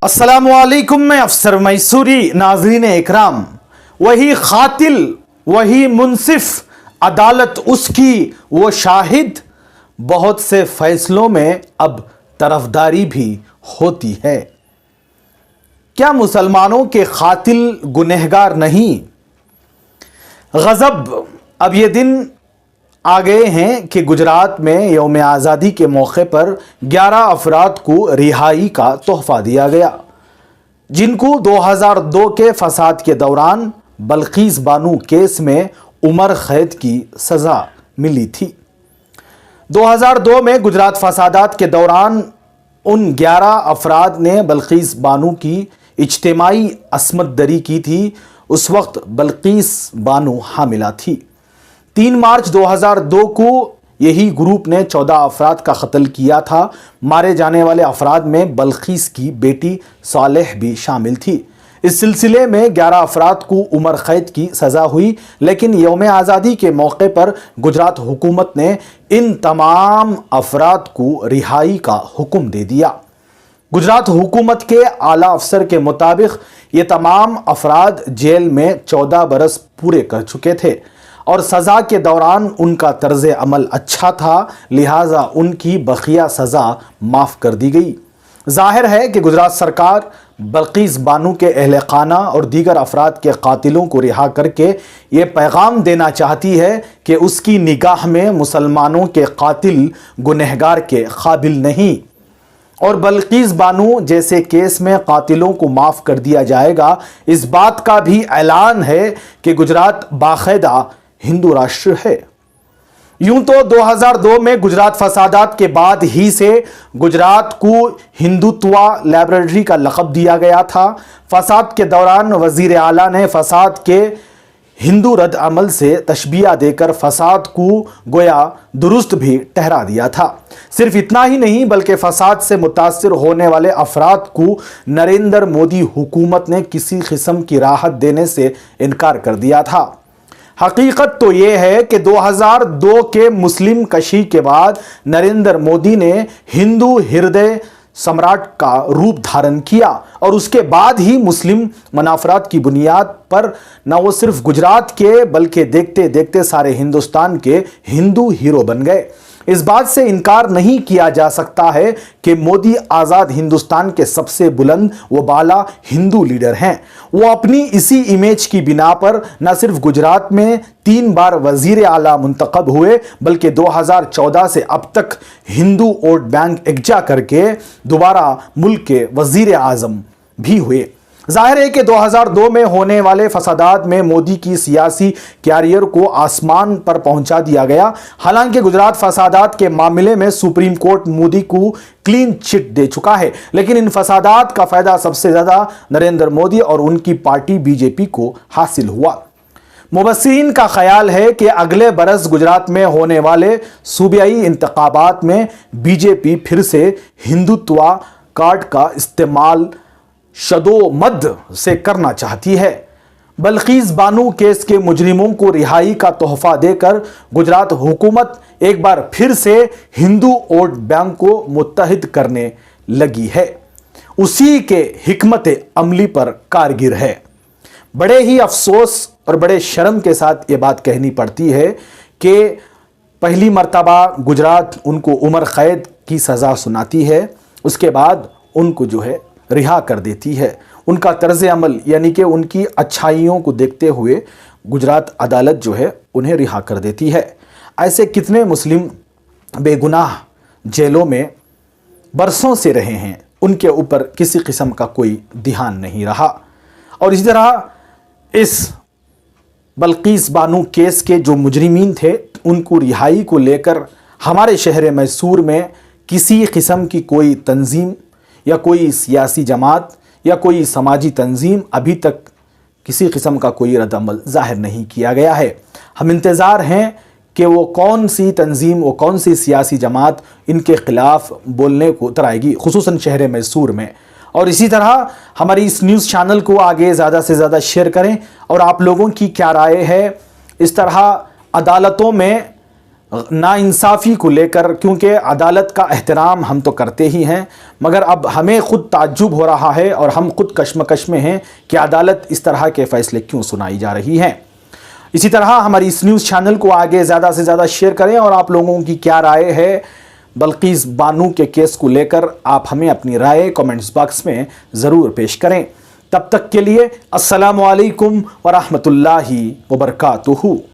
अस्सलामुअलैकुम, मैं अफसर मैसूरी। नाज़रीन इकराम, वही खातिल, वही मुनसिफ, अदालत उसकी, वो शाहिद, बहुत से फैसलों में अब तरफदारी भी होती है। क्या मुसलमानों के खातिल गुनहगार नहीं? गज़ब, अब ये दिन आ गए हैं कि गुजरात में यौम आज़ादी के मौके पर 11 अफराद को रिहाई का तोहफा दिया गया, जिनको 2002 के फसाद के दौरान बल्कीस बानो केस में उम्र कैद की सज़ा मिली थी। 2002 में गुजरात फसादात के दौरान उन 11 अफराद ने बल्कीस बानो की इज्तिमाई असमत दरी की थी। उस वक्त बल्कीस बानो हामिला थी। 3 मार्च 2002 को यही ग्रुप ने 14 अफराद का कत्ल किया था। मारे जाने वाले अफराद में बल्कीस की बेटी सालेह भी शामिल थी। इस सिलसिले में 11 अफराद को उम्र कैद की सज़ा हुई, लेकिन यौम आज़ादी के मौके पर गुजरात हुकूमत ने इन तमाम अफराद को रिहाई का हुक्म दे दिया। गुजरात हुकूमत के आला अफसर के मुताबिक ये तमाम अफराद जेल में 14 बरस पूरे कर चुके थे और सज़ा के दौरान उनका तर्ज अमल अच्छा था, लिहाजा उनकी बकिया सज़ा माफ़ कर दी गई। ज़ाहिर है कि गुजरात सरकार बल्कीस बानो के अहले खाना और दीगर अफराद के कातिलों को रिहा करके ये पैगाम देना चाहती है कि उसकी निगाह में मुसलमानों के कातिल गुनहगार के काबिल नहीं, और बल्कीस बानो जैसे केस में कातिलों को माफ़ कर दिया जाएगा। इस बात का भी ऐलान है कि गुजरात बाकायदा हिंदू राष्ट्र है। यूं तो 2002 में गुजरात फसादात के बाद ही से गुजरात को हिंदुत्वा लैबोरेटरी का लक़ब दिया गया था। फसाद के दौरान वज़ीर आला ने फसाद के हिंदू रद्द अमल से तशबिया देकर फसाद को गोया दुरुस्त भी ठहरा दिया था। सिर्फ इतना ही नहीं, बल्कि फसाद से मुतासिर होने वाले अफराद को नरेंद्र मोदी हुकूमत ने किसी किस्म की राहत देने से इनकार कर दिया था। हकीकत तो ये है कि 2002 के मुस्लिम कशी के बाद नरेंद्र मोदी ने हिंदू हृदय सम्राट का रूप धारण किया और उसके बाद ही मुस्लिम मनाफरात की बुनियाद पर न वो सिर्फ गुजरात के बल्कि देखते देखते सारे हिंदुस्तान के हिंदू हीरो बन गए। इस बात से इनकार नहीं किया जा सकता है कि मोदी आज़ाद हिंदुस्तान के सबसे बुलंद व बाला हिंदू लीडर हैं। वो अपनी इसी इमेज की बिना पर न सिर्फ गुजरात में 3 बार वज़ीर आला मुंतखब हुए, बल्कि 2014 से अब तक हिंदू वोट बैंक एकजा करके दोबारा मुल्क के वज़ीर आज़म भी हुए। जाहिर है कि 2002 में होने वाले फसादात में मोदी की सियासी कैरियर को आसमान पर पहुंचा दिया गया। हालांकि गुजरात फसादात के मामले में सुप्रीम कोर्ट मोदी को क्लीन चिट दे चुका है, लेकिन इन फसादात का फायदा सबसे ज्यादा नरेंद्र मोदी और उनकी पार्टी बीजेपी को हासिल हुआ। मुबस्सिरीन का ख्याल है कि अगले बरस गुजरात में होने वाले सूबाई इंतखाबात में बीजेपी फिर से हिंदुत्वा कार्ड का इस्तेमाल शदोमद से करना चाहती है। बल्कीस बानो केस के मुजरिमों को रिहाई का तोहफा देकर गुजरात हुकूमत एक बार फिर से हिंदू वोट बैंक को मुत्तहिद करने लगी है। उसी के हिकमत अमली पर कारगिर है। बड़े ही अफसोस और बड़े शर्म के साथ ये बात कहनी पड़ती है कि पहली मर्तबा गुजरात उनको उम्र कैद की सज़ा सुनाती है, उसके बाद उनको जो है रिहा कर देती है। उनका तर्ज अमल यानी कि उनकी अच्छाइयों को देखते हुए गुजरात अदालत जो है उन्हें रिहा कर देती है। ऐसे कितने मुस्लिम बेगुनाह जेलों में बरसों से रहे हैं, उनके ऊपर किसी किस्म का कोई ध्यान नहीं रहा। और इसी तरह इस बल्कीस बानो केस के जो मुजरिमीन थे उनको रिहाई को लेकर हमारे शहर मैसूर में किसी किस्म की कोई तंजीम या कोई सियासी जमात या कोई समाजी तंजीम अभी तक किसी किस्म का कोई रद्द-अमल ज़ाहिर नहीं किया गया है। हम इंतज़ार हैं कि वो कौन सी तंजीम, वो कौन सी सियासी जमात इनके ख़िलाफ़ बोलने को उतर आएगी, खुसूसन शहर मैसूर में। और इसी तरह हमारी इस न्यूज़ चैनल को आगे ज़्यादा से ज़्यादा शेयर करें। और आप लोगों की क्या राय है इस तरह अदालतों में ناانصافی کو لے کر، کیونکہ عدالت کا احترام ہم تو کرتے ہی ہیں، مگر اب ہمیں خود تعجب ہو رہا ہے اور ہم خود کشمکش میں ہیں کہ عدالت اس طرح کے فیصلے کیوں سنائی جا رہی ہیں۔ اسی طرح ہماری اس نیوز چینل کو آگے زیادہ سے زیادہ شیئر کریں، اور آپ لوگوں کی کیا رائے ہے بلقیس بانو کے کیس کو لے کر، آپ ہمیں اپنی رائے کمنٹس باکس میں ضرور پیش کریں۔ تب تک کے لیے السلام علیکم ورحمۃ اللہ وبرکاتہ۔